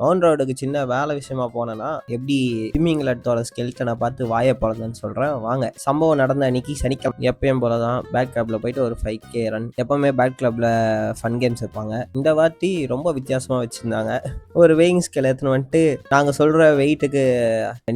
Mount ரோடுக்கு சின்ன வேலை விஷயமா போனேன்னா எப்படி திமிங்கலத்தோட ஸ்கெல்டனை பார்த்து வாயை போலதான்னு சொல்றேன். வாங்க. சம்பவம் நடந்த அன்னைக்கு சனிக்கிழமை எப்பயும் போலதான் பேட் கிளப்ல போயிட்டு ஒரு 5K ரன். எப்பவுமே பேட் கிளப்ல ஃபன் கேம்ஸ் வைப்பாங்க. இந்த வாட்டி ரொம்ப வித்தியாசமா வச்சிருந்தாங்க. ஒரு வெயிங் ஸ்கேல் எடுத்துன்னு வந்துட்டு நாங்க சொல்ற வெயிட்டுக்கு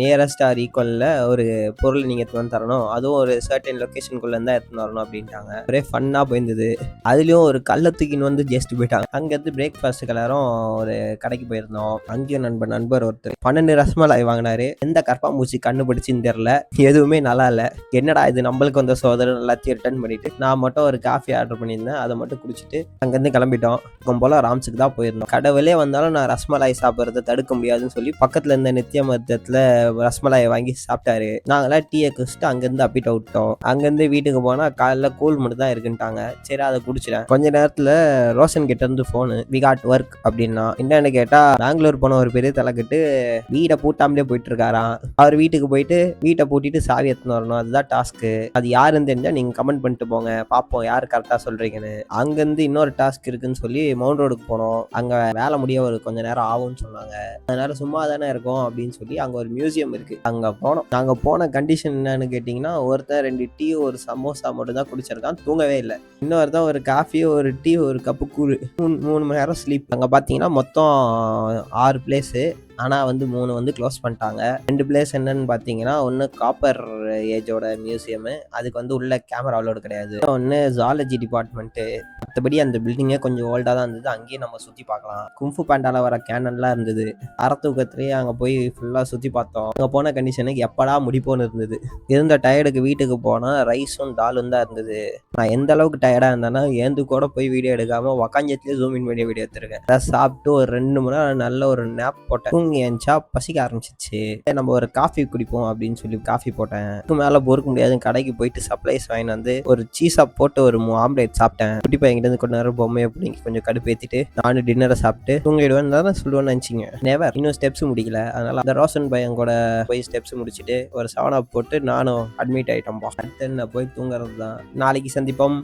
நியரஸ்ட் ஆர் ஈக்குவல்ல ஒரு பொருள் நீங்க எடுத்து வந்து தரணும், அதுவும் ஒரு சர்டன் லொகேஷனுக்குள்ள இருந்தா எடுத்துன்னு வரணும் அப்படின்ட்டாங்க. ஒரே ஃபன்னா போயிருந்தது. அதுலயும் ஒரு கள்ளத்துக்கின்னு வந்து ஜெஸ்ட் போயிட்டாங்க. அங்கேருந்து பிரேக்ஃபாஸ்ட்டுக்கு எல்லாரும் ஒரு கடைக்கு போயிருந்தோம். அங்கேயும் நண்பர் ஒருத்தர் 12 ரசமலாய் வாங்கினாரு. எந்த கற்பாம்பூச்சி கண்டுபிடிச்சின்னு தெரியல, எதுவுமே நல்லா இல்லை. என்னடா இது நம்மளுக்கு வந்த சோதனை, எல்லாத்தையும் ரிட்டர்ன் பண்ணிட்டு நான் மட்டும் ஒரு காஃபி ஆர்டர் பண்ணியிருந்தேன். அதை மட்டும் குடிச்சிட்டு அங்கேருந்து கிளம்பிட்டோம். போல ராம்ஸுக்கு தான் போயிருந்தோம். கடவுளே வந்தாலும் நான் ரசமலாய் சாப்பிட்றத தடுக்க முடியாதுன்னு சொல்லி பக்கத்துல இருந்த நித்திய மருத்துவத்துல ரசமலாயை வாங்கி சாப்பிட்டாரு. நாங்களாம் டீயை குடிச்சிட்டு அங்கேருந்து அப்பிட்ட விட்டோம். அங்கேருந்து வீட்டுக்கு போனா காலைல கூழ் மட்டும் தான் இருக்குன்ட்டாங்க. சரி, அதை குடிச்சிட்டேன். கொஞ்ச நேரத்துல ரோஷன் கிட்ட இருந்து போனு, வி காட் ஒர்க் அப்படின்னா. என்னன்னு கேட்டா, பெங்களூர் போன ஒரு பெரிய தலைக்கிட்டு வீடை பூட்டாமலே போயிட்டு இருக்காராம். அவர் வீட்டுக்கு போயிட்டு வீட்டை பூட்டிட்டு சாவி எடுத்துன்னு வரணும், அதுதான் டாஸ்க்கு. அது யாருன்னு தெரிஞ்சா நீங்க கமெண்ட் பண்ணிட்டு போங்க, பாப்போம் யாரு கரெக்டா சொல்றீங்கன்னு. அங்கிருந்து இன்னொரு டாஸ்க் இருக்குன்னு சொல்லி மவுண்ட் ரோடுக்கு போனோம். அங்க வேலை முடிய ஒரு கொஞ்ச நேரம் ஆகும்னு சொன்னாங்க. அதனால சும்மா தானே இருக்கும் அப்படின்னு சொல்லி அங்க ஒரு மியூசியம் இருக்கு, அங்க போனோம். நாங்க போன கண்டிஷன் என்னன்னு கேட்டீங்கன்னா, ஒருத்தர் 2 டீ ஒரு சமோசா மட்டும் தான் குடிச்சிருக்கான், தூங்கவே இல்லை. இன்னொருத்தன் ஒரு காஃபி ஒரு டீ ஒரு கப்பு கூழ், 3 மணி நேரம் ஸ்லீப். அங்க பாத்தீங்கன்னா மொத்தம் 6 பிளேஸு. ஆனால் 3 க்ளோஸ் பண்ணிட்டாங்க. 2 பிளேஸ் என்னன்னு பார்த்தீங்கன்னா, ஒன்று காப்பர் ஏஜோட மியூசியமு, அதுக்கு உள்ள கேமரா அலோடு கிடையாது. ஒன்று ஜாலஜி டிபார்ட்மெண்ட்டு. மற்றபடி அந்த பில்டிங்கே கொஞ்சம் ஓல்டாக தான் இருந்தது, அங்கேயும் நம்ம சுற்றி பார்க்கலாம். கும்ஃபு பேண்டாவில் வர கேனன்லாம் இருந்தது. அறத்தூக்கத்துலேயே அங்கே போய் ஃபுல்லாக சுற்றி பார்த்தோம். அங்கே போன கண்டிஷனுக்கு எப்படா முடிப்போன்னு இருந்தது. இருந்த டயர்டுக்கு வீட்டுக்கு போனால் ரைஸும் தாலும் தான் இருந்தது. நான் எந்த அளவுக்கு டயர்டாக இருந்தேன்னா, ஏந்து கூட போய் வீடியோ எடுக்காமல் உக்காஞ்சத்துலேயே ஜூம் இன் பண்ணி வீடியோ எடுத்துருக்கேன். அதை சாப்பிட்டு ஒரு 2 மணி நேரம் நல்ல ஒரு நேப் போட்டேன். தூங்கி எழுந்துச்சா பசிக்க ஆரம்பிச்சிச்சு. நம்ம ஒரு காஃபி குடிப்போம் அப்படின்னு சொல்லி காஃபி போட்டேன். இதுக்கு மேலே பொறுக்க முடியாது, கடைக்கு போயிட்டு சப்ளைஸ் வாங்கிட்டு வந்து ஒரு சீஸா போட்டு ஒரு 3 ஆம்லேட் சாப்பிட்டேன். குட்டி பையன்கிட்ட இருந்து கொஞ்ச நேரம் பொம்மையை பிடிங்கி கொஞ்சம் கடுப்பேற்றிட்டு நானும் டின்னரை சாப்பிட்டு தூங்கிடுவேன் தான் சொல்லுவேன்னு நினச்சிங்க. நெவர், இன்னும் ஸ்டெப்ஸ் முடிக்கல. அதனால அந்த ரோஷன் பையன் கூட போய் ஸ்டெப்ஸ் முடிச்சுட்டு ஒரு 7 up போட்டு நானும் அட்மிட் ஆகிட்டோம்பா. அடுத்து போய் தூங்குறது தான். நாளைக்கு சந்திப்போம்.